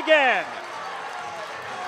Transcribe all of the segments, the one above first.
again.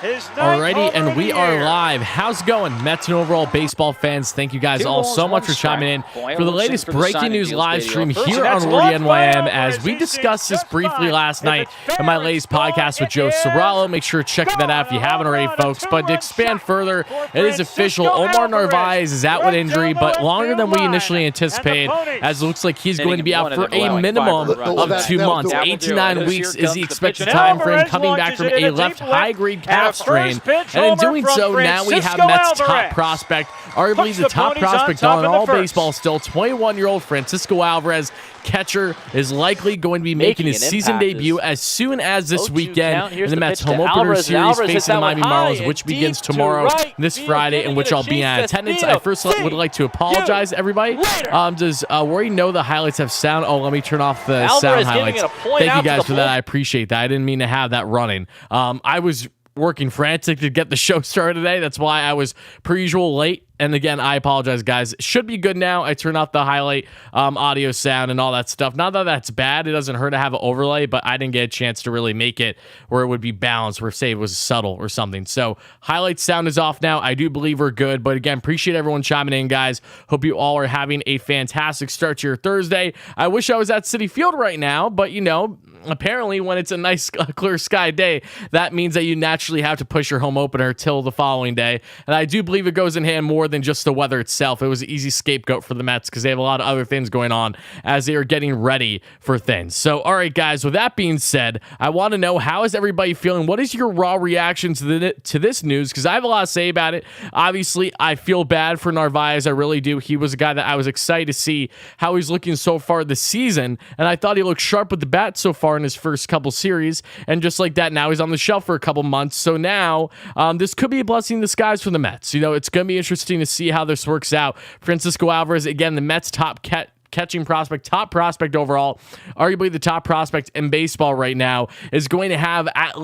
Alrighty, and we are live. How's it going, Mets and overall baseball fans? Thank you guys all so much for chiming in for the latest breaking news live stream here on WardyNYM as we discussed this briefly last night in my latest podcast with Joe Sorrello. Make sure to check that out if you haven't already, folks. But to expand further, it is official. Omar Narvaez is out with injury, but longer than we initially anticipated, as it looks like he's going to be out for a minimum of 2 months. 8 to 9 weeks is the expected time frame, coming back from a left high-grade calf strain, and in doing so, now we have Mets' top prospect, arguably the top prospect on all baseball still, 21-year-old Francisco Alvarez, catcher, is likely going to be making his season debut as soon as this weekend in the Mets home opener series facing the Miami Marlins, which begins tomorrow, this Friday, in which I'll be in attendance. I first would like to apologize, everybody. Does Wardy know the highlights have sound? Oh, let me turn off the sound highlights. Thank you guys for that. I appreciate that. I didn't mean to have that running. I was working frantic to get the show started today. That's why I was per usual late. And again, I apologize, guys. It should be good now. I turned off the highlight audio sound and all that stuff. Not that that's bad. It doesn't hurt to have an overlay, but I didn't get a chance to really make it where it would be balanced, where say it was subtle or something. So highlight sound is off now. I do believe we're good. But again, appreciate everyone chiming in, guys. Hope you all are having a fantastic start to your Thursday. I wish I was at Citi Field right now, but you know, apparently when it's a nice clear sky day, that means that you naturally have to push your home opener till the following day. And I do believe it goes in hand more than just the weather itself. It was an easy scapegoat for the Mets because they have a lot of other things going on as they are getting ready for things. So, all right, guys, with that being said, I want to know, how is everybody feeling? What is your raw reaction to this news? Because I have a lot to say about it. Obviously, I feel bad for Narvaez. I really do. He was a guy that I was excited to see how he's looking so far this season, and I thought he looked sharp with the bat so far in his first couple series, and just like that, now he's on the shelf for a couple months. So now, this could be a blessing in disguise for the Mets. You know, it's going to be interesting to see how this works out. Francisco Alvarez, again, the Mets' top catching prospect, top prospect overall, arguably the top prospect in baseball right now, is going to have at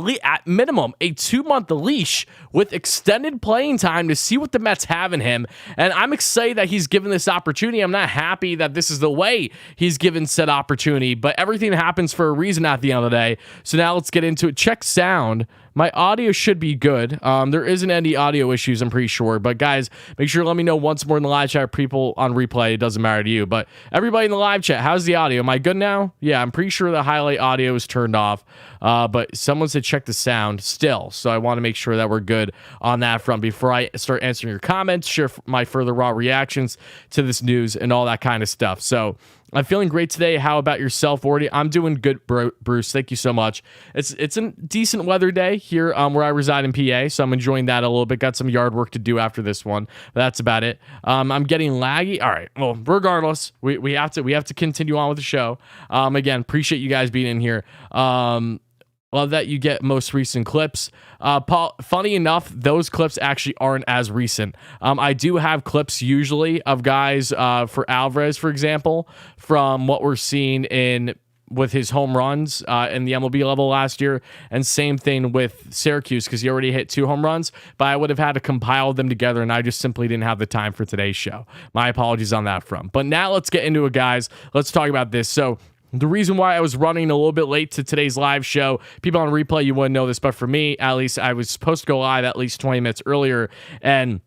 minimum a 2-month leash with extended playing time to see what the Mets have in him. And I'm excited that he's given this opportunity. I'm not happy that this is the way he's given said opportunity, but everything happens for a reason at the end of the day. So now let's get into it. Check sound. My audio should be good. There isn't any audio issues, I'm pretty sure. But guys, make sure to let me know once more in the live chat. People on replay, it doesn't matter to you. But everybody in the live chat, how's the audio? Am I good now? Yeah, I'm pretty sure the highlight audio is turned off. But someone said check the sound still. So I want to make sure that we're good on that front before I start answering your comments, share my further raw reactions to this news and all that kind of stuff. So I'm feeling great today. How about yourself, Wardy? I'm doing good, Bruce. Thank you so much. It's a decent weather day here where I reside in PA, so I'm enjoying that a little bit. Got some yard work to do after this one, but that's about it. I'm getting laggy. All right. Well, regardless, we have to continue on with the show. Again, appreciate you guys being in here. Love that you get most recent clips. Paul, funny enough, those clips actually aren't as recent. I do have clips usually of guys for Alvarez, for example, from what we're seeing with his home runs in the MLB level last year, and same thing with Syracuse because he already hit 2 home runs, but I would have had to compile them together, and I just simply didn't have the time for today's show. My apologies on that front. But now let's get into it, guys. Let's talk about this. So the reason why I was running a little bit late to today's live show, people on replay, you wouldn't know this, but for me, at least, I was supposed to go live at least 20 minutes earlier, and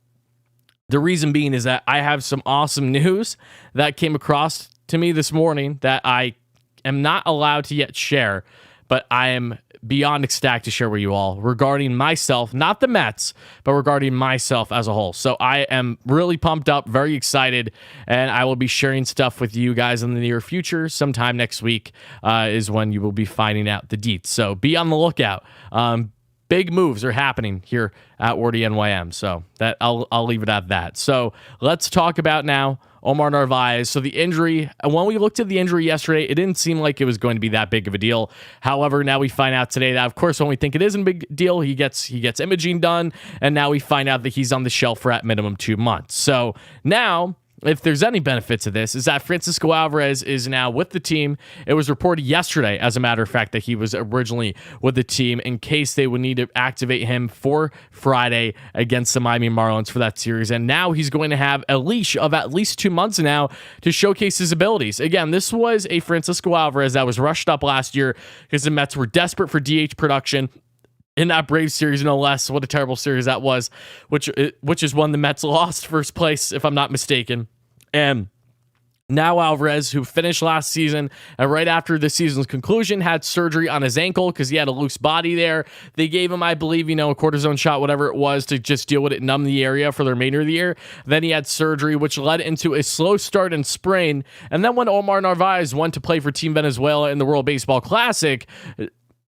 the reason being is that I have some awesome news that came across to me this morning that I am not allowed to yet share, but I am beyond ecstatic to share with you all regarding myself, not the Mets, but regarding myself as a whole. So I am really pumped up, very excited, and I will be sharing stuff with you guys in the near future. Sometime next week is when you will be finding out the deets. So be on the lookout. Big moves are happening here at WardyNYM. So that I'll leave it at that. So let's talk about now Omar Narvaez. So the injury, when we looked at the injury yesterday, it didn't seem like it was going to be that big of a deal. However, now we find out today that, of course, when we think it isn't a big deal, he gets imaging done, and now we find out that he's on the shelf for at minimum 2 months. So now, if there's any benefit to this, is that Francisco Alvarez is now with the team. It was reported yesterday, as a matter of fact, that he was originally with the team in case they would need to activate him for Friday against the Miami Marlins for that series. And now he's going to have a leash of at least 2 months now to showcase his abilities. Again, this was a Francisco Alvarez that was rushed up last year because the Mets were desperate for DH production. in that Braves series, no less. What a terrible series that was, which is one the Mets lost first place, if I'm not mistaken. And now Alvarez, who finished last season, and right after the season's conclusion, had surgery on his ankle because he had a loose body there. They gave him, I believe, a cortisone shot, whatever it was, to just deal with it, numb the area for the remainder of the year. Then he had surgery, which led into a slow start and sprain. And then when Omar Narvaez went to play for Team Venezuela in the World Baseball Classic,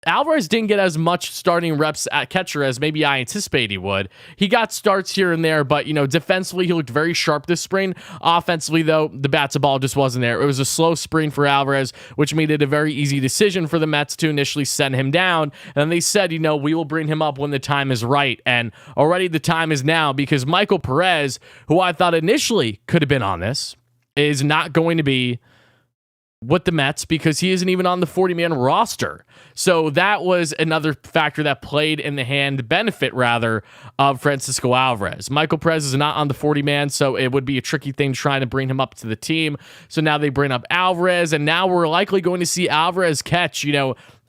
Alvarez didn't get as much starting reps at catcher as maybe I anticipated he would. He got starts here and there, but, defensively, he looked very sharp this spring. Offensively, though, the bat to ball just wasn't there. It was a slow spring for Alvarez, which made it a very easy decision for the Mets to initially send him down. And they said, we will bring him up when the time is right. And already the time is now, because Michael Perez, who I thought initially could have been on this, is not going to be with the Mets because he isn't even on the 40-man roster. So that was another factor that played in the benefit of Francisco Alvarez. Michael Perez is not on the 40-man, so it would be a tricky thing trying to bring him up to the team. So now they bring up Alvarez, and now we're likely going to see Alvarez catch,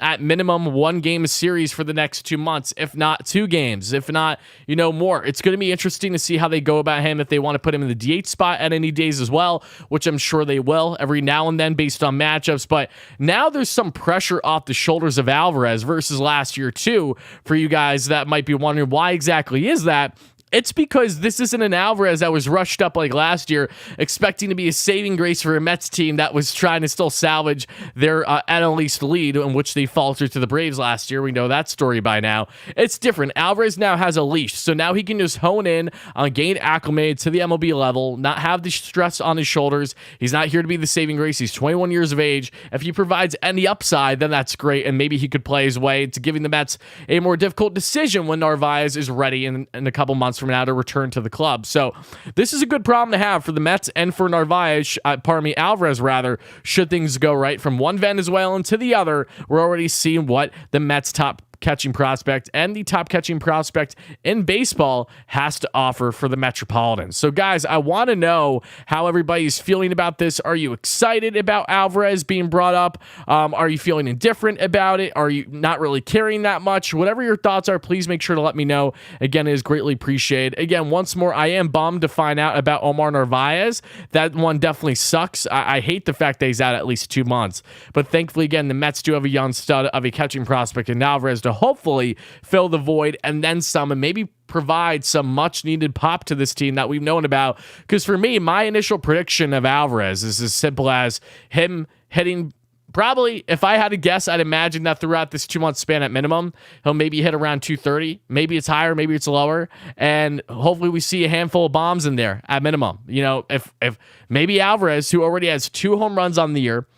at minimum 1 game a series for the next 2 months, if not 2 games, if not, more. It's going to be interesting to see how they go about him, if they want to put him in the DH spot at any days as well, which I'm sure they will every now and then based on matchups. But now there's some pressure off the shoulders of Alvarez versus last year too, for you guys that might be wondering why exactly is that. It's because this isn't an Alvarez that was rushed up like last year, expecting to be a saving grace for a Mets team that was trying to still salvage their NL East lead, in which they faltered to the Braves last year. We know that story by now. It's different. Alvarez now has a leash, so now he can just hone in on gain acclimated to the MLB level, not have the stress on his shoulders. He's not here to be the saving grace. He's 21 years of age. If he provides any upside, then that's great, and maybe he could play his way to giving the Mets a more difficult decision when Narvaez is ready in a couple months from now to return to the club. So this is a good problem to have for the Mets and for Alvarez rather, should things go right from one Venezuelan to the other. We're already seeing what the Mets top catching prospect and the top catching prospect in baseball has to offer for the Metropolitans. So guys, I want to know how everybody's feeling about this. Are you excited about Alvarez being brought up? Are you feeling indifferent about it? Are you not really caring that much? Whatever your thoughts are, please make sure to let me know. Again, it is greatly appreciated. Again, once more, I am bummed to find out about Omar Narvaez. That one definitely sucks. I hate the fact that he's out at least 2 months. But thankfully, again, the Mets do have a young stud of a catching prospect in Alvarez to hopefully fill the void and then some, and maybe provide some much needed pop to this team that we've known about. Because for me, my initial prediction of Alvarez is as simple as him hitting, probably, if I had to guess, I'd imagine that throughout this 2 month span at minimum, he'll maybe hit around 230. Maybe it's higher, maybe it's lower. And hopefully we see a handful of bombs in there at minimum. If maybe Alvarez, who already has 2 home runs on the year,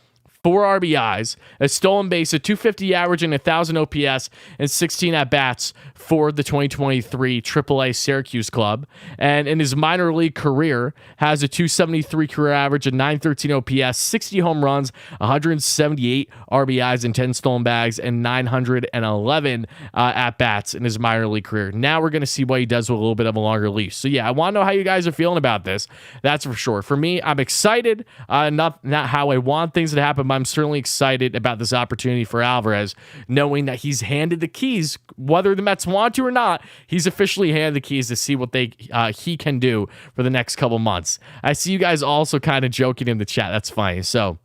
4 RBIs, a stolen base, a 250 average, and 1,000 OPS, and 16 at-bats for the 2023 AAA Syracuse club. And in his minor league career, has a 273 career average, a 913 OPS, 60 home runs, 178 RBIs, and 10 stolen bags, and 911 at-bats in his minor league career. Now we're going to see what he does with a little bit of a longer leash. So yeah, I want to know how you guys are feeling about this. That's for sure. For me, I'm excited. Not how I want things to happen, but I'm certainly excited about this opportunity for Alvarez, knowing that he's handed the keys, whether the Mets want to or not. He's officially handed the keys to see what he can do for the next couple months. I see you guys also kind of joking in the chat. That's funny. So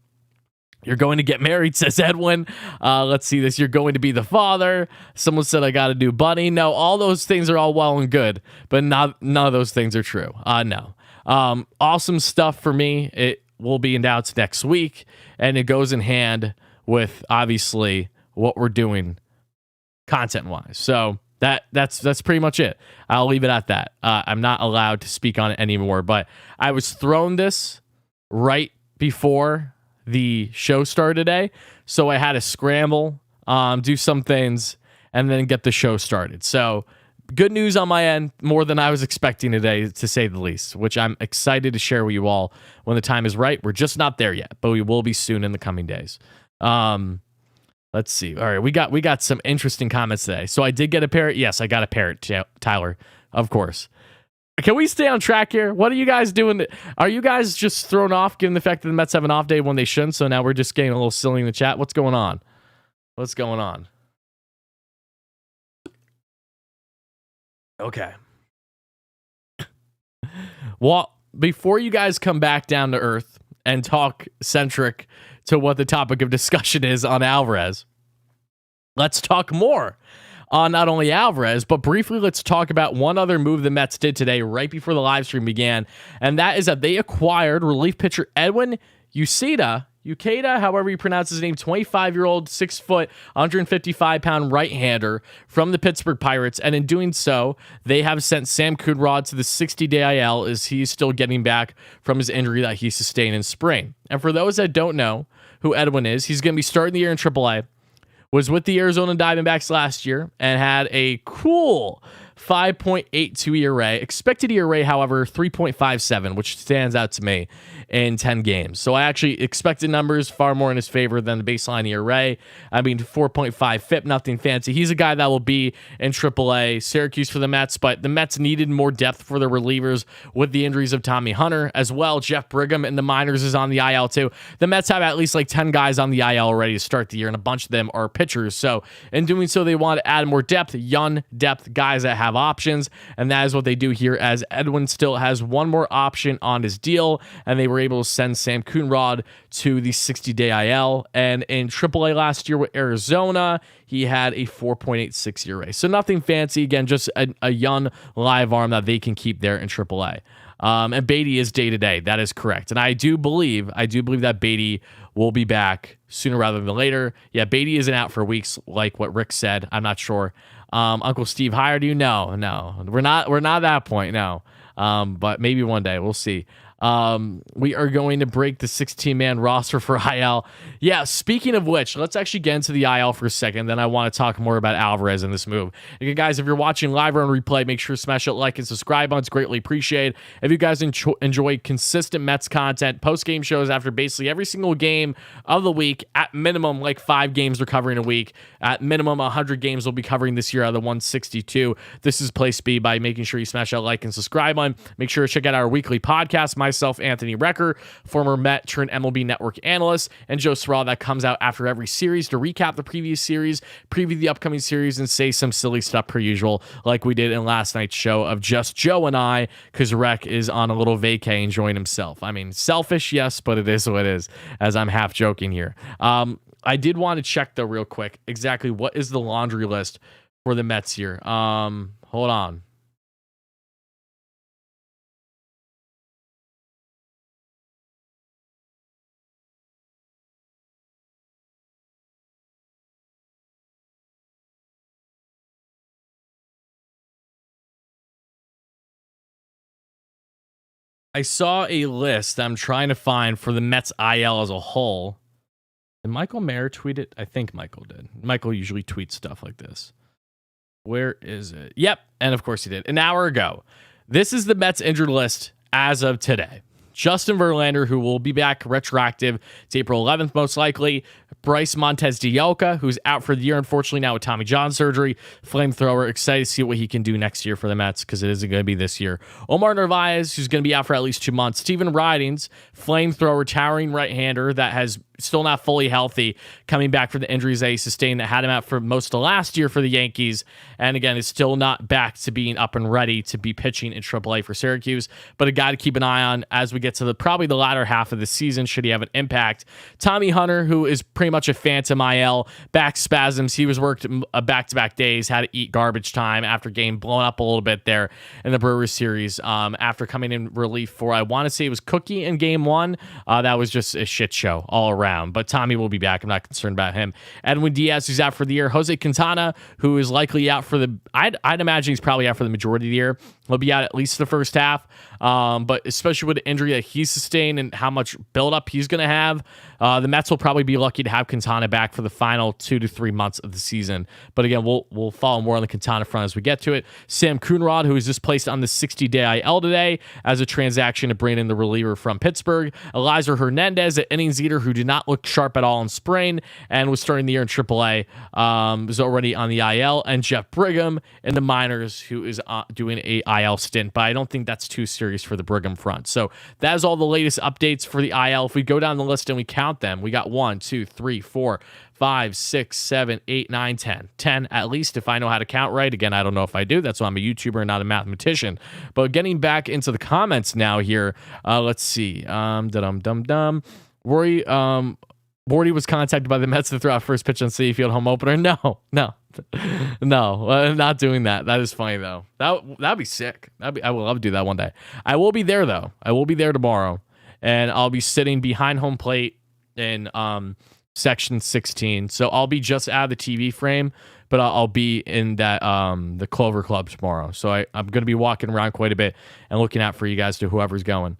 you're going to get married, says Edwin. Let's see this. You're going to be the father. Someone said I got to do bunny. No, all those things are all well and good, but none of those things are true. No. Awesome stuff for me. It will be announced next week, and it goes in hand with obviously what we're doing content-wise. So that's pretty much it. I'll leave it at that. I'm not allowed to speak on it anymore, but I was thrown this right before the show started today, so I had to scramble, do some things, and then get the show started. So good news on my end, more than I was expecting today, to say the least, which I'm excited to share with you all when the time is right. We're just not there yet, but we will be soon in the coming days. Let's see. All right, we got some interesting comments today. So I did get a parrot. Yes, I got a parrot, Tyler, of course. Can we stay on track here? What are you guys doing? Are you guys just thrown off given the fact that the Mets have an off day when they shouldn't? So now we're just getting a little silly in the chat. What's going on? Okay. Well, before you guys come back down to earth and talk centric to what the topic of discussion is on Alvarez, let's talk more on not only Alvarez, but briefly let's talk about one other move the Mets did today right before the live stream began, and that is that they acquired relief pitcher Edwin Ukeda, however you pronounce his name, 25-year-old, 6 foot, 155-pound right-hander from the Pittsburgh Pirates. And in doing so, they have sent Sam Coonrod to the 60-day IL as he's still getting back from his injury that he sustained in spring. And for those that don't know who Edwin is, he's going to be starting the year in AAA, was with the Arizona Diamondbacks last year, and had a cool 5.82 ERA. Expected ERA, however, 3.57, which stands out to me in 10 games. So I actually expected numbers far more in his favor than the baseline ERA. I mean, 4.5 FIP, nothing fancy. He's a guy that will be in AAA, Syracuse for the Mets, but the Mets needed more depth for their relievers with the injuries of Tommy Hunter as well. Jeff Brigham in the minors is on the IL too. The Mets have at least like 10 guys on the IL already to start the year, and a bunch of them are pitchers. So in doing so, they want to add more depth, young depth guys that have options, and that is what they do here, as Edwin still has one more option on his deal, and they were able to send Sam Coonrod to the 60-day IL. And in AAA last year with Arizona, he had a 4.86 ERA. So nothing fancy. Again, just a young live arm that they can keep there in AAA. And Beatty is day-to-day. That is correct. And I do believe that Beatty will be back sooner rather than later. Yeah, Beatty isn't out for weeks like what Rick said. I'm not sure. Uncle Steve hired you? No. We're not at that point, no. But maybe one day. We'll see. We are going to break the 16-man roster for IL. Yeah, speaking of which, let's actually get into the IL for a second. Then I want to talk more about Alvarez in this move. Again, guys, if you're watching live or on replay, make sure to smash that like and subscribe buttons. Greatly appreciated. If you guys enjoy consistent Mets content, post-game shows after basically every single game of the week, at minimum, like 5 games we're covering a week. At minimum, 100 games we'll be covering this year out of the 162. This is place B by making sure you smash that like and subscribe button. Make sure to check out our weekly podcast. Myself, Anthony Recker, former Met turned MLB Network analyst, and Joe Seraw, that comes out after every series to recap the previous series, preview the upcoming series, and say some silly stuff per usual, like we did in last night's show of just Joe and I, because Rec is on a little vacay enjoying himself. I mean, selfish, yes, but it is what it is, as I'm half joking here. I did want to check, though, real quick, exactly what is the laundry list for the Mets here. Hold on. I saw a list I'm trying to find for the Mets IL as a whole. Did Michael Mayer tweet it? I think Michael did. Michael usually tweets stuff like this. Where is it? Yep, and of course he did. An hour ago. This is the Mets injured list as of today. Justin Verlander, who will be back retroactive to April 11th, most likely. Bryce Montez de Oca, who's out for the year, unfortunately, now with Tommy John surgery. Flamethrower, excited to see what he can do next year for the Mets, because it isn't going to be this year. Omar Narvaez, who's going to be out for at least 2 months. Steven Ridings, flamethrower, towering right-hander that has still not fully healthy, coming back from the injuries that he sustained that had him out for most of last year for the Yankees, and again is still not back to being up and ready to be pitching in AAA for Syracuse, but a guy to keep an eye on as we get to probably the latter half of the season, should he have an impact. Tommy Hunter, who is pretty much a phantom IL, back spasms. He was worked back-to-back days, had to eat garbage time after game blown up a little bit there in the Brewers series, after coming in relief for, I want to say it was Cookie in game 1. That was just a shit show all around. But Tommy will be back. I'm not concerned about him. Edwin Diaz, who's out for the year. Jose Quintana, who is likely out for I'd imagine he's probably out for the majority of the year. He'll be out at least the first half. But especially with the injury that he sustained and how much buildup he's going to have, the Mets will probably be lucky to have Quintana back for the final 2 to 3 months of the season. But again, we'll follow more on the Quintana front as we get to it. Sam Coonrod, who is just placed on the 60-day IL today as a transaction to bring in the reliever from Pittsburgh. Eliza Hernandez, an innings eater who did not look sharp at all in spring and was starting the year in AAA, is already on the IL. And Jeff Brigham in the minors, who is doing a IL stint, but I don't think that's too serious for the Brigham front. So that is all the latest updates for the IL. If we go down the list and we count them, we got 1, 2, 3, 4, 5, 6, 7, 8, 9, 10. 10 at least if I know how to count right. Again, I don't know if I do. That's why I'm a YouTuber and not a mathematician. But getting back into the comments now here, let's see. Wardy was contacted by the Mets to throw out first pitch on Citi Field home opener. No, not doing that. That is funny though. That'd be sick. I would love to do that one day. I will be there though. I will be there tomorrow, and I'll be sitting behind home plate in section 16. So I'll be just out of the TV frame, but I'll be in that the Clover Club tomorrow. So I'm going to be walking around quite a bit and looking out for you guys to whoever's going.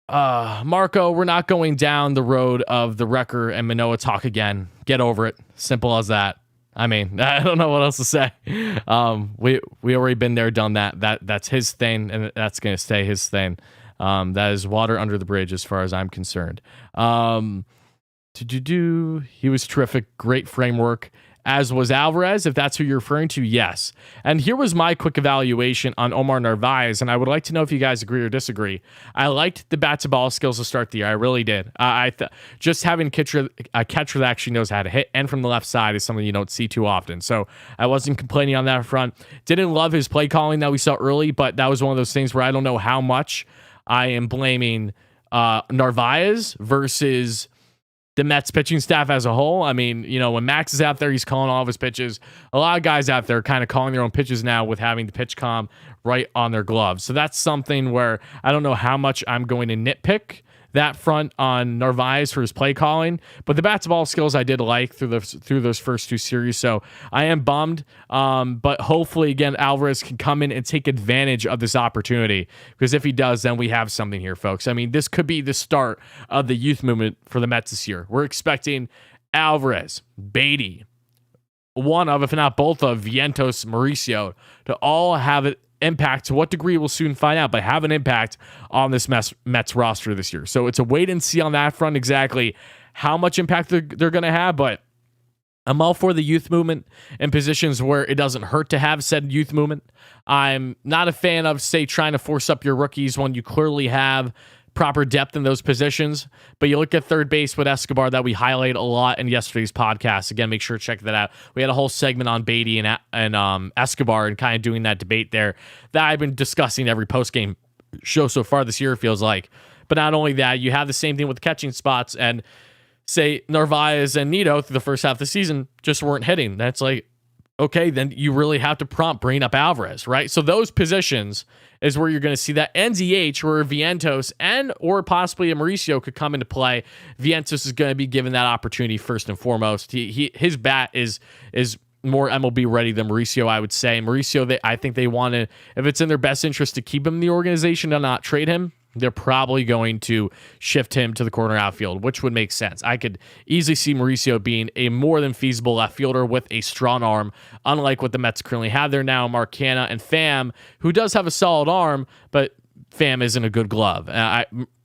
Marco, we're not going down the road of the Wrecker and Manoah talk again. Get over it. Simple as that. I mean, I don't know what else to say. We already been there, done that. That's his thing, and that's gonna stay his thing. That is water under the bridge as far as I'm concerned. He was terrific. Great framework. As was Alvarez, if that's who you're referring to, yes. And here was my quick evaluation on Omar Narvaez, and I would like to know if you guys agree or disagree. I liked the bat-to-ball skills to start the year. I really did. Just having a catcher that actually knows how to hit and from the left side is something you don't see too often. So I wasn't complaining on that front. Didn't love his play calling that we saw early, but that was one of those things where I don't know how much I am blaming Narvaez versus the Mets pitching staff as a whole. I mean, when Max is out there, he's calling all of his pitches. A lot of guys out there kind of calling their own pitches now with having the pitch comm right on their gloves. So that's something where I don't know how much I'm going to nitpick that front on Narvaez for his play calling, but the bat to ball skills I did like through those first two series. So I am bummed, but hopefully again Alvarez can come in and take advantage of this opportunity, because if he does, then we have something here, folks. I mean, this could be the start of the youth movement for the Mets this year. We're expecting Alvarez, Beatty, one of, if not both of, Vientos, Mauricio to all have it impact. To what degree we'll soon find out, but have an impact on this Mets roster this year. So it's a wait and see on that front exactly how much impact they're going to have, but I'm all for the youth movement in positions where it doesn't hurt to have said youth movement. I'm not a fan of, say, trying to force up your rookies when you clearly have proper depth in those positions. But you look at third base with Escobar that we highlight a lot in yesterday's podcast. Again, make sure to check that out. We had a whole segment on Beatty and Escobar and kind of doing that debate there that I've been discussing every post-game show so far this year, it feels like. But not only that, you have the same thing with the catching spots, and say Narvaez and Nito through the first half of the season just weren't hitting. That's like, okay, then you really have to prompt bringing up Alvarez, right? So those positions is where you're going to see that NDH, where Vientos and or possibly a Mauricio could come into play. Vientos is going to be given that opportunity first and foremost. His bat is more MLB ready than Mauricio, I would say. Mauricio, I think they want to, if it's in their best interest to keep him in the organization and not trade him, they're probably going to shift him to the corner outfield, which would make sense. I could easily see Mauricio being a more than feasible left fielder with a strong arm, unlike what the Mets currently have there now. Mark Canha and Pham, who does have a solid arm, but Pham isn't a good glove.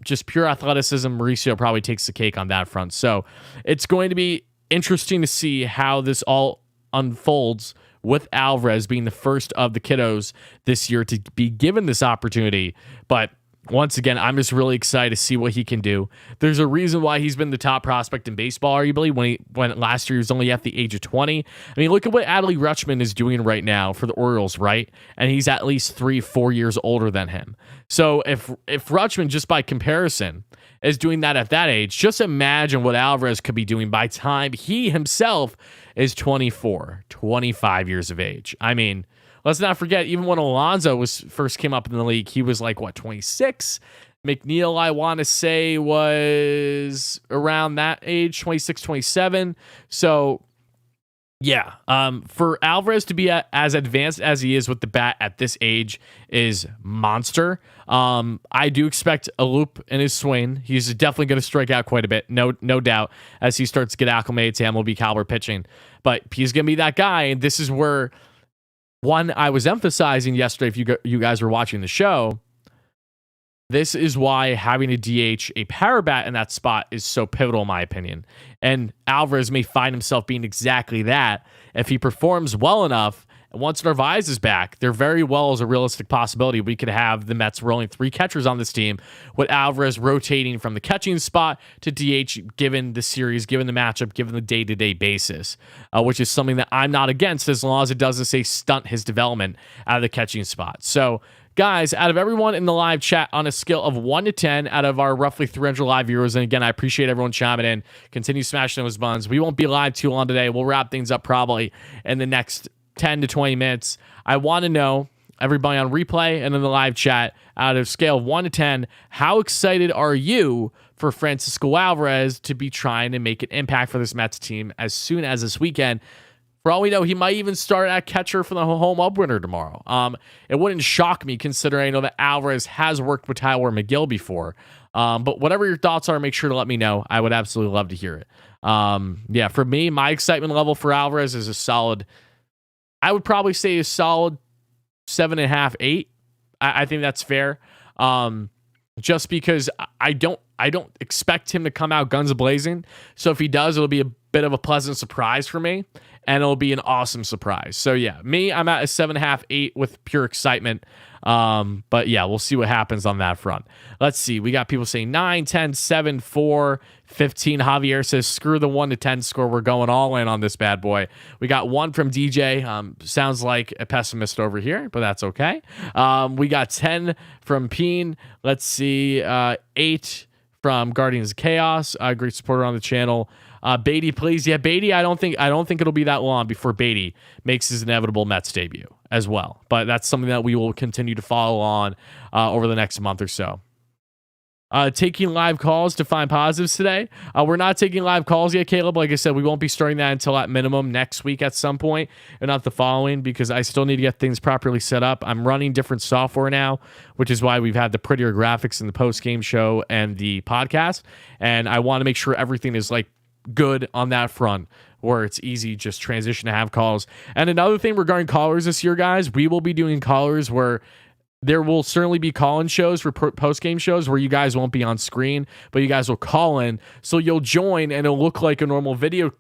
Just pure athleticism, Mauricio probably takes the cake on that front. So it's going to be interesting to see how this all unfolds with Alvarez being the first of the kiddos this year to be given this opportunity. But once again, I'm just really excited to see what he can do. There's a reason why he's been the top prospect in baseball, arguably, when last year he was only at the age of 20. I mean, look at what Adley Rutschman is doing right now for the Orioles, right? And he's at least 3-4 years older than him. So if Rutschman, just by comparison, is doing that at that age, just imagine what Alvarez could be doing by time he himself is 24, 25 years of age. I mean, let's not forget, even when Alonso first came up in the league, he was like, 26? McNeil, I want to say, was around that age, 26, 27. So, yeah, for Alvarez to be as advanced as he is with the bat at this age is monster. I do expect a loop in his swing. He's definitely going to strike out quite a bit, no doubt, as he starts to get acclimated to MLB caliber pitching. But he's going to be that guy, and this is where one I was emphasizing yesterday, if you guys were watching the show, This is why having a DH, a power bat in that spot is so pivotal, in my opinion. And Alvarez may find himself being exactly that if he performs well enough. And once Narvaez is back, there very well is a realistic possibility we could have the Mets rolling 3 catchers on this team, with Alvarez rotating from the catching spot to DH, given the series, given the matchup, given the day-to-day basis, which is something that I'm not against as long as it doesn't say stunt his development out of the catching spot. So, guys, out of everyone in the live chat on a scale of 1 to 10, out of our roughly 300 live viewers, and again, I appreciate everyone chiming in, continue smashing those buttons. We won't be live too long today. We'll wrap things up probably in the next 10 to 20 minutes. I want to know, everybody on replay and in the live chat, out of scale of 1 to 10, how excited are you for Francisco Alvarez to be trying to make an impact for this Mets team as soon as this weekend? For all we know, he might even start at catcher for the home opener tomorrow. It wouldn't shock me, considering I know that Alvarez has worked with Tyler McGill before. But whatever your thoughts are, make sure to let me know. I would absolutely love to hear it. Yeah, for me, my excitement level for Alvarez is a solid, I would probably say a solid 7.5, 8. I think that's fair. Just because I don't expect him to come out guns blazing. So if he does, it'll be a bit of a pleasant surprise for me, and it'll be an awesome surprise. So yeah, I'm at a 7.5, 8 with pure excitement. But yeah, we'll see what happens on that front. Let's see. We got people saying 9, 10, 7, 4, 15. Javier says, screw the 1 to 10 score. We're going all in on this bad boy. We got 1 from DJ. Sounds like a pessimist over here, but that's okay. We got 10 from Peen. Let's see. 8 from Guardians of Chaos. Great supporter on the channel. Beatty, please. Yeah, Beatty, I don't think it'll be that long before Beatty makes his inevitable Mets debut as well. But that's something that we will continue to follow on over the next month or so. Taking live calls to find positives today. We're not taking live calls yet, Caleb. Like I said, we won't be starting that until at minimum next week at some point, and not the following, because I still need to get things properly set up. I'm running different software now, which is why we've had the prettier graphics in the post-game show and the podcast, and I want to make sure everything is like good on that front, where it's easy just transition to have calls. And another thing regarding callers this year, guys, we will be doing callers where there will certainly be call-in shows for post-game shows where you guys won't be on screen, but you guys will call in. So you'll join and it'll look like a normal video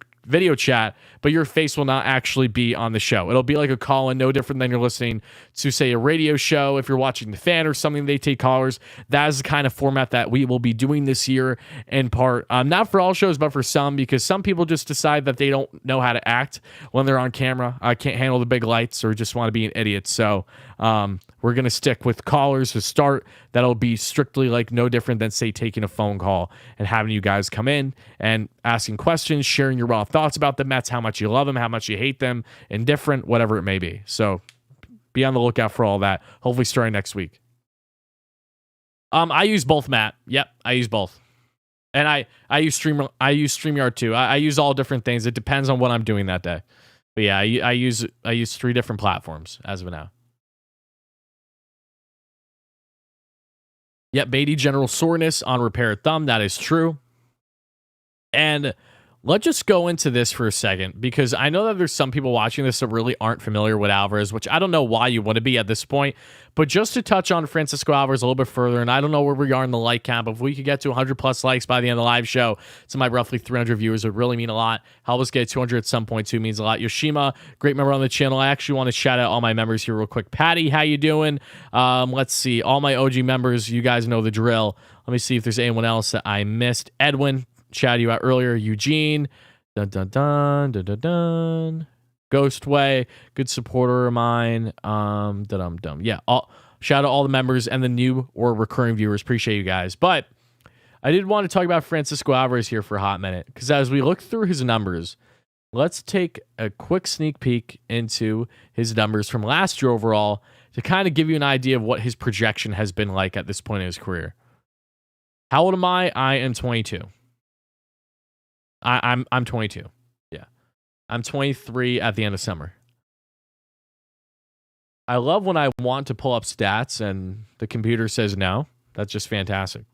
chat, but your face will not actually be on the show. It'll be like a call-in, no different than you're listening to, say, a radio show. If you're watching The Fan or something, they take callers. That is the kind of format that we will be doing this year, in part. Not for all shows, but for some, because some people just decide that they don't know how to act when they're on camera. I can't handle the big lights or just want to be an idiot. So we're going to stick with callers to start. That'll be strictly like no different than, say, taking a phone call and having you guys come in and asking questions, sharing your raw thoughts about the Mets, how much you love them, how much you hate them, indifferent, whatever it may be. So be on the lookout for all that, hopefully starting next week. I use both, Matt. Yep, I use both. And I use StreamYard too. I use all different things. It depends on what I'm doing that day. But yeah, I use 3 different platforms as of now. Yep, Beatty, general soreness on repaired thumb. That is true. And let's just go into this for a second, because I know that there's some people watching this that really aren't familiar with Alvarez, which I don't know why you want to be at this point. But just to touch on Francisco Alvarez a little bit further, and I don't know where we are in the like count, but if we could get to 100 plus likes by the end of the live show to my roughly 300 viewers, it would really mean a lot. Help us get 200 at some point too, means a lot. Yoshima, great member on the channel. I actually want to shout out all my members here real quick. Patty, how you doing? Let's see. All my OG members, you guys know the drill. Let me see if there's anyone else that I missed. Edwin, shouted you out earlier. Eugene, dun dun dun dun dun dun. Ghostway, good supporter of mine. Yeah, shout out all the members and the new or recurring viewers. Appreciate you guys. But I did want to talk about Francisco Alvarez here for a hot minute, because as we look through his numbers, let's take a quick sneak peek into his numbers from last year overall to kind of give you an idea of what his projection has been like at this point in his career. How old am I? I am 22. I'm 22. Yeah. I'm 23 at the end of summer. I love when I want to pull up stats and the computer says no. That's just fantastic.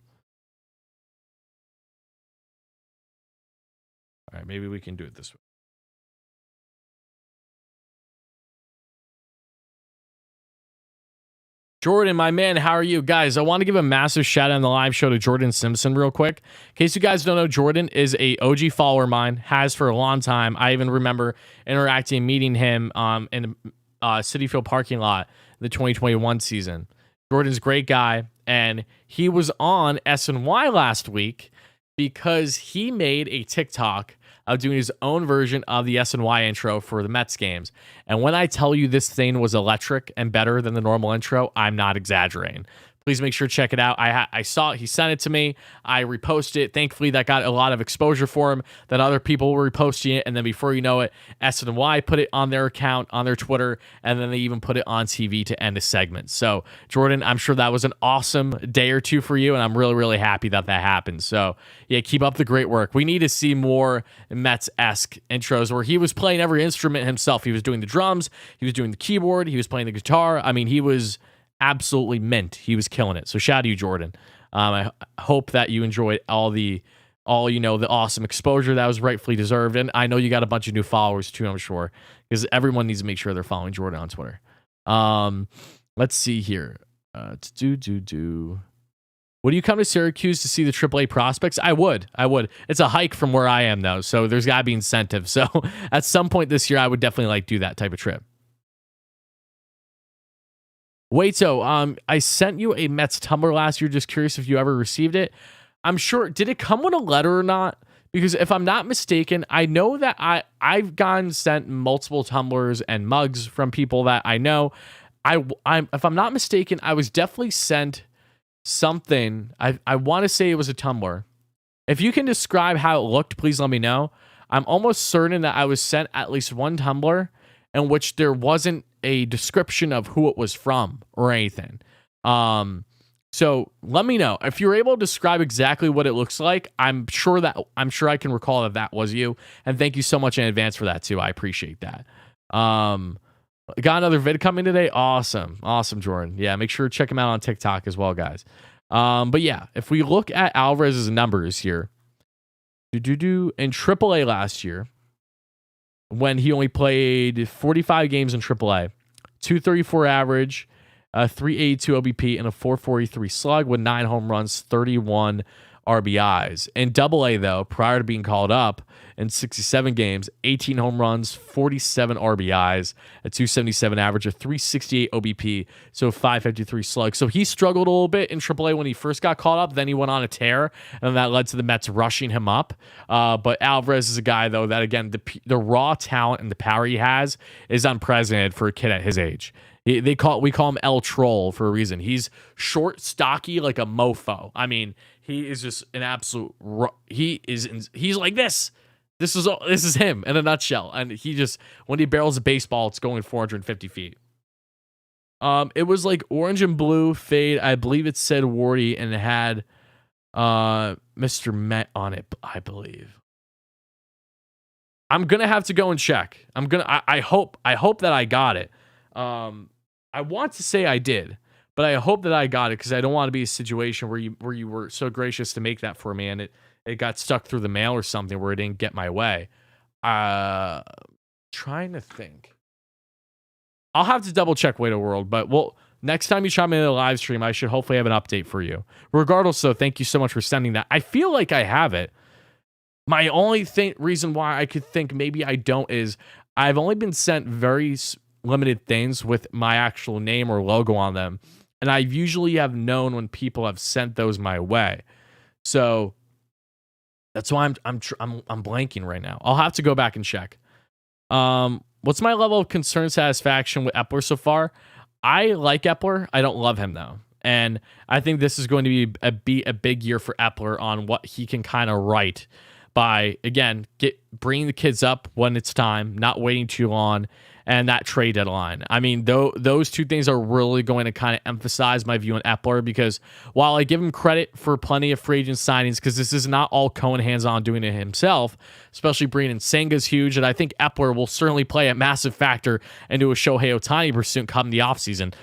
All right, maybe we can do it this way. Jordan, my man, how are you? Guys, I want to give a massive shout out on the live show to Jordan Simpson real quick. In case you guys don't know, Jordan is a OG follower of mine, has for a long time. I even remember interacting and meeting him in Citi Field parking lot in the 2021 season. Jordan's a great guy, and he was on SNY last week because he made a TikTok of doing his own version of the SNY intro for the Mets games. And when I tell you this thing was electric and better than the normal intro, I'm not exaggerating. Please make sure to check it out. I saw it. He sent it to me. I reposted it. Thankfully, that got a lot of exposure for him, that other people were reposting it. And then before you know it, SNY put it on their account, on their Twitter, and then they even put it on TV to end a segment. So, Jordan, I'm sure that was an awesome day or two for you, and I'm really, really happy that that happened. So, yeah, keep up the great work. We need to see more Mets-esque intros where he was playing every instrument himself. He was doing the drums. He was doing the keyboard. He was playing the guitar. I mean, he was absolutely mint. He was killing it. So shout out to you, Jordan. I hope that you enjoyed all the awesome exposure that was rightfully deserved. And I know you got a bunch of new followers too, I'm sure, because everyone needs to make sure they're following Jordan on Twitter. Let's see here. Would you come to Syracuse to see the AAA prospects? I would. It's a hike from where I am though, so there's got to be incentive. So at some point this year, I would definitely do that type of trip. Wait, so I sent you a Mets tumbler last year. Just curious if you ever received it. I'm sure. Did it come with a letter or not? Because if I'm not mistaken, I know that I've gotten sent multiple tumblers and mugs from people that I know. If I'm not mistaken, I was definitely sent something. I want to say it was a tumbler. If you can describe how it looked, please let me know. I'm almost certain that I was sent at least one tumbler in which there wasn't a description of who it was from or anything. So let me know if you're able to describe exactly what it looks like. I'm sure I can recall that was you. And thank you so much in advance for that too. I appreciate that. Got another vid coming today. Awesome, Jordan. Yeah, make sure to check him out on TikTok as well, guys. But yeah, if we look at Alvarez's numbers here, in AAA last year, when he only played 45 games in AAA, 234 average, 382 OBP, and a 443 slug with 9 home runs, 31 RBIs. In AA, though, prior to being called up, in 67 games, 18 home runs, 47 RBIs, a 277 average, a 368 OBP, so 553 slug. So he struggled a little bit in AAA when he first got called up. Then he went on a tear, and that led to the Mets rushing him up. But Alvarez is a guy, though, that, again, the raw talent and the power he has is unprecedented for a kid at his age. We call him El Troll for a reason. He's short, stocky, like a mofo. I mean, he is just an absolute. He's like this. This is him in a nutshell. And he just, when he barrels a baseball, it's going 450 feet. It was like orange and blue fade. I believe it said Wardy and it had Mr. Met on it, I believe. I'm gonna have to go and check. I hope that I got it. I want to say I did, but I hope that I got it because I don't want to be a situation where you were so gracious to make that for me and it got stuck through the mail or something where it didn't get my way. Trying to think. I'll have to double check Way to World, but next time you chime in the live stream, I should hopefully have an update for you. Regardless, though, thank you so much for sending that. I feel like I have it. My only reason why I could think maybe I don't is I've only been sent very limited things with my actual name or logo on them, and I usually have known when people have sent those my way. So that's why I'm blanking right now. I'll have to go back and check. What's my level of concern satisfaction with Epler so far? I like Epler. I don't love him though, and I think this is going to be a big year for Epler on what he can kind of write by, again, bringing the kids up when it's time, not waiting too long, and that trade deadline. I mean, those two things are really going to kind of emphasize my view on Epler, because while I give him credit for plenty of free agent signings, because this is not all Cohen hands-on doing it himself, especially bringing in Senga's huge, and I think Epler will certainly play a massive factor into a Shohei Ohtani pursuit come the offseason,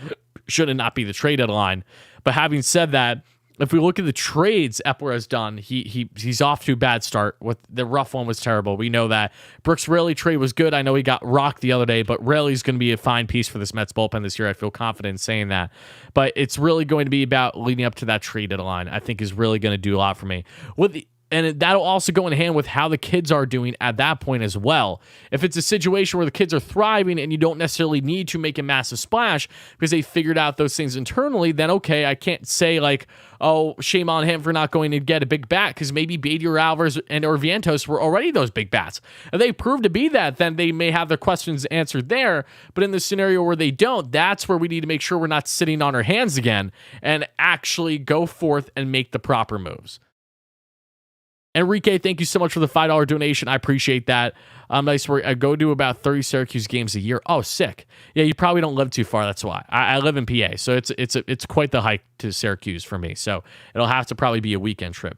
should it not be the trade deadline. But having said that, if we look at the trades Epler has done, he's off to a bad start. With the rough one was terrible. We know that. Brooks Raley trade was good. I know he got rocked the other day, but Raley's going to be a fine piece for this Mets bullpen this year. I feel confident in saying that. But it's really going to be about leading up to that trade deadline. I think is really going to do a lot for me. And that'll also go in hand with how the kids are doing at that point as well. If it's a situation where the kids are thriving and you don't necessarily need to make a massive splash because they figured out those things internally, then okay, I can't say like, oh, shame on him for not going to get a big bat because maybe Beatty or Alvarez or Vientos were already those big bats. If they prove to be that, then they may have their questions answered there. But in the scenario where they don't, that's where we need to make sure we're not sitting on our hands again and actually go forth and make the proper moves. Enrique, thank you so much for the $5 donation. I appreciate that. Nice work. I go to about 30 Syracuse games a year. Oh, sick. Yeah, you probably don't live too far. That's why. I live in PA, so it's quite the hike to Syracuse for me. So it'll have to probably be a weekend trip.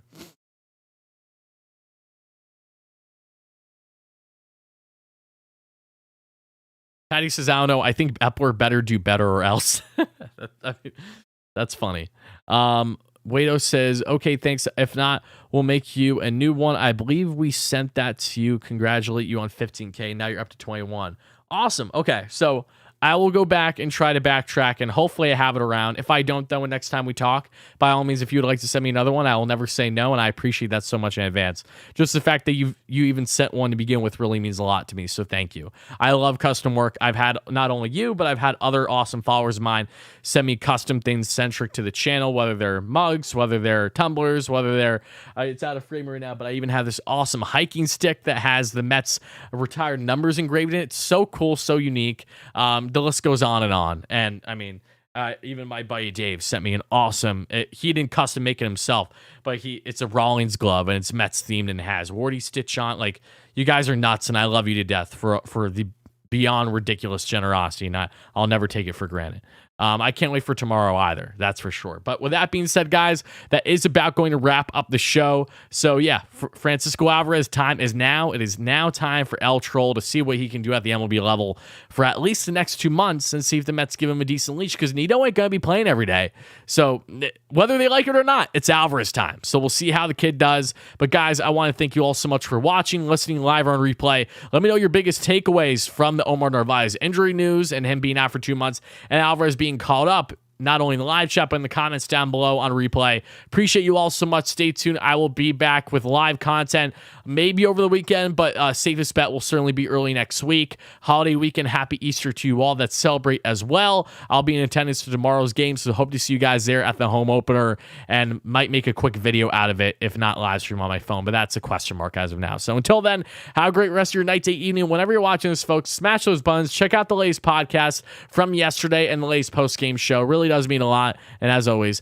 Patty says, I don't know. I think Epler better do better or else. That's funny. Wado says, okay, thanks. If not, we'll make you a new one. I believe we sent that to you. Congratulate you on 15K. Now you're up to 21. Awesome. Okay, so I will go back and try to backtrack, and hopefully I have it around. If I don't, though, next time we talk, by all means, if you would like to send me another one, I will never say no, and I appreciate that so much in advance. Just the fact that you even sent one to begin with really means a lot to me, so thank you. I love custom work. I've had not only you, but I've had other awesome followers of mine send me custom things centric to the channel, whether they're mugs, whether they're tumblers, whether they're, it's out of frame right now, but I even have this awesome hiking stick that has the Mets retired numbers engraved in it. It's so cool, so unique. The list goes on. And I mean, even my buddy Dave sent me an awesome, he didn't custom make it himself, but it's a Rawlings glove and it's Mets themed and has Wardy stitch on. Like, you guys are nuts and I love you to death for the beyond ridiculous generosity, and I'll never take it for granted. I can't wait for tomorrow either. That's for sure. But with that being said, guys, that is about going to wrap up the show. So yeah, Francisco Alvarez, time is now. It is now time for El Troll to see what he can do at the MLB level for at least the next 2 months and see if the Mets give him a decent leash, because Nito ain't going to be playing every day. So whether they like it or not, it's Alvarez time. So we'll see how the kid does. But guys, I want to thank you all so much for watching, listening live or on replay. Let me know your biggest takeaways from the Omar Narvaez injury news and him being out for 2 months and Alvarez being called up, not only in the live chat, but in the comments down below on replay. Appreciate you all so much. Stay tuned. I will be back with live content, maybe over the weekend, but safest bet will certainly be early next week. Holiday weekend. Happy Easter to you all that celebrate as well. I'll be in attendance for tomorrow's game, so hope to see you guys there at the home opener, and might make a quick video out of it, if not live stream on my phone, but that's a question mark as of now. So until then, have a great rest of your night, day, evening. Whenever you're watching this, folks, smash those buttons. Check out the latest podcast from yesterday and the latest post-game show. Really does mean a lot. And as always,